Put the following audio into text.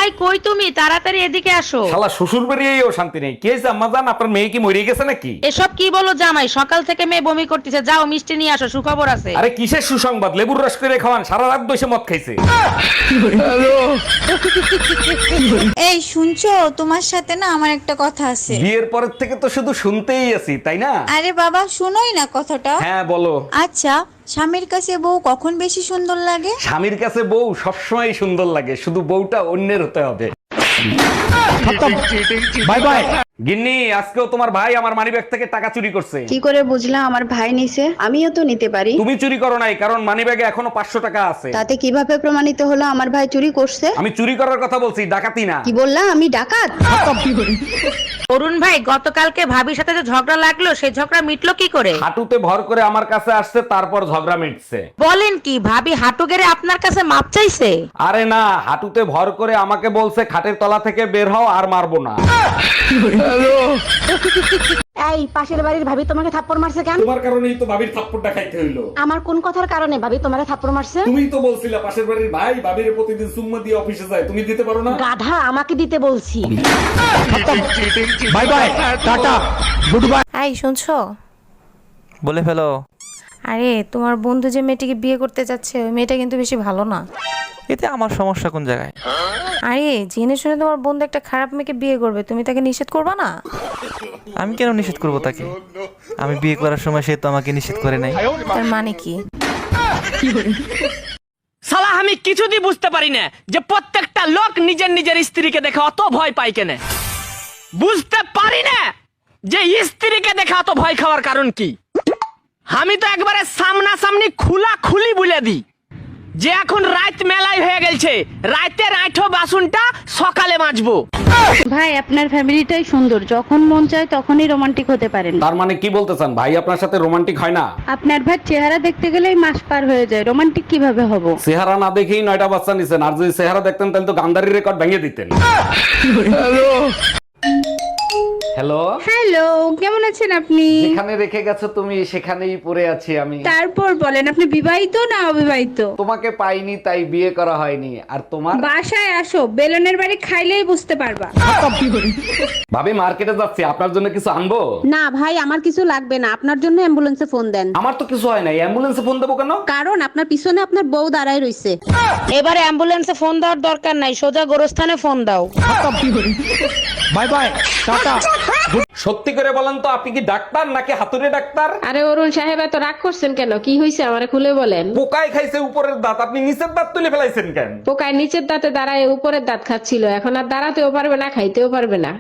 ভাই কই তুমি, তাড়াতাড়ি এদিকে আসো। শালা শ্বশুর বাড়িয়েও শান্তি নেই। কে আম্মা জান, আপনার মেয়ে কি মরে গেছে নাকি? এসব কি বলো জামাই, সকাল থেকে মেয়ে বমি করতেছে, যাও মিষ্টি নিয়ে আসো, সুখবর আছে। আরে কিসের সুসংবাদ? লেবুর রস করে খাওয়ান, সারা রাত বসে মদ খাইছে। এই শুনছো, তোমার সাথে না আমার একটা কথা আছে। বিয়ের পরের থেকে তো শুধু শুনতেই আছি, তাই না? আরে বাবা শুনোই না কথাটা। হ্যাঁ বলো। আচ্ছা, স্বামীর কাছে বউ কখন বেশি সুন্দর লাগে? স্বামীর কাছে বউ সবসময় সুন্দর লাগে, শুধু বউটা অন্যের হতে হবে। Bye bye. গিন্নি, আজকেও তোমার ভাই আমার মানিব্যাগ থেকে টাকা চুরি করছে। কি করে বুঝলা আমার ভাই নিছে? আমিও তো নিতে পারি। তুমি চুরি করো নাই, কারণ মানিব্যাগে এখনো 500 টাকা আছে। তাতে কিভাবে প্রমাণিত হলো আমার ভাই চুরি করছে? আমি চুরি করার কথা বলছি, ডাকাতি না। কি বললা, আমি ডাকাত? অরুণ ভাই, গতকালকে ভাবির সাথে যে ঝগড়া লাগলো, সেই ঝগড়া মিটলো কি করে? হাঁটুতে ভর করে আমার কাছে আসছে, তারপর ঝগড়া মিটছে। বলেন কি, ভাবি হাঁটু গেড়ে আপনার কাছে মাপ চাইছে? আরে না, হাঁটুতে ভর করে আমাকে বলছে খাটের তলা থেকে বের হও, আর মারবো না। এই পাশের বাড়ির ভাবি তোমাকে থাপ্পড় মারছে কেন? তোমার কারণেই তো ভাবির থাপ্পড়টা খাইতে হইলো। আমার কোন কথার কারণে ভাবি তোমারে থাপ্পড় মারছে? তুমিই তো বলছিলা পাশের বাড়ির ভাই ভাবির প্রতিদিন সুম্মা দিয়ে অফিসে যায়, তুমি দিতে পারো না? গাধা, আমাকে দিতে বলছি। Bye bye, tata, good bye. এই শুনছো? বলে ফেলো। আরে তোমার বন্ধু যে মেয়েটিকে বিয়ে করতে যাচ্ছে, ওই মেয়েটা কিন্তু বেশি ভালো না। এতে আমার সমস্যা কোন জায়গায়? আরে জেনে শুনে তোমার বন্ধু একটা খারাপ মেয়েকে বিয়ে করবে, তুমি তাকে নিষেধ করবা না? আমি কেন নিষেধ করব তাকে? আমি বিয়ে করার সময় সে তো আমাকে নিষেধ করে নাই। তার মানে কি? সালা আমি কিছুতেই বুঝতে পারি না যে প্রত্যেকটা লোক নিজের নিজের স্ত্রীকে দেখে অত ভয় পায় কেন। বুঝতে পারি না যে স্ত্রীকে দেখে অত ভয় খাওয়ার কারণ কি। আমি তো একবারে সামনাসামনি খোলা খুলি বলে দিই যে এখন রাত মেলাই হয়ে গেছে, রাতের আঠো বাসনটা সকালে মাজবো। ভাই আপনার ফ্যামিলিটাই সুন্দর, যখন মন চায় তখনই রোমান্টিক হতে পারেন। তার মানে কি বলতে চান, ভাই আপনার সাথে রোমান্টিক হয় না? আপনার ভাই চেহারা দেখতে গেলেই মাস পার হয়ে যায়, রোমান্টিক কিভাবে হব? চেহারা না দেখেই 9টা বাচ্চা নিছেন, আর যদি চেহারা দেখতেন তাহলে তো গান্ধারী রেকর্ড ভেঙে দিতেন। হ্যালো, হ্যালো, কেমন আছেন আপনি? যেখানে রেখে গেছো তুমি সেখানেই পড়ে আছি আমি। তারপর বলেন, আপনি বিবাহিত না অবিবাহিত? তোমাকে পাইনি তাই বিয়ে করা হয়নি। আর তোমার? বাসায় আসো, বেলনের বাড়ি খাইলেই বুঝতে পারবা। ভাবি মার্কেটে যাচ্ছি, আপনার জন্য কিছু আনবো? না ভাই, আমার কিছু লাগবে না, আপনার জন্য অ্যাম্বুলেন্সে ফোন দেন। আমার তো কিছু হয় নাই, অ্যাম্বুলেন্সে ফোন দেবো কেন? কারণ আপনার পিছনে আপনার বউ দাঁড়ায় রইছে। এবারে অ্যাম্বুলেন্সে ফোন দেওয়ার দরকার নাই, সোজা গোরস্থানে ফোন দাও। Bye bye, tata. সত্যি করে বলেন তো, আপনি কি ডাক্তার নাকি হাতুড়ে ডাক্তার? আরে অরুণ সাহেব, এত রাগ করছেন কেন? কি হয়েছে আমারে খুলে বলেন। পোকায় খাইছে উপরের দাঁত, আপনি নিচের দাঁত তুলে ফেলাইছেন কেন? পোকায় নিচের দাঁতে দাঁড়ায় উপরের দাঁত খাচ্ছিল, এখন আর দাঁড়াতেও পারবে না, খাইতেও পারবে না।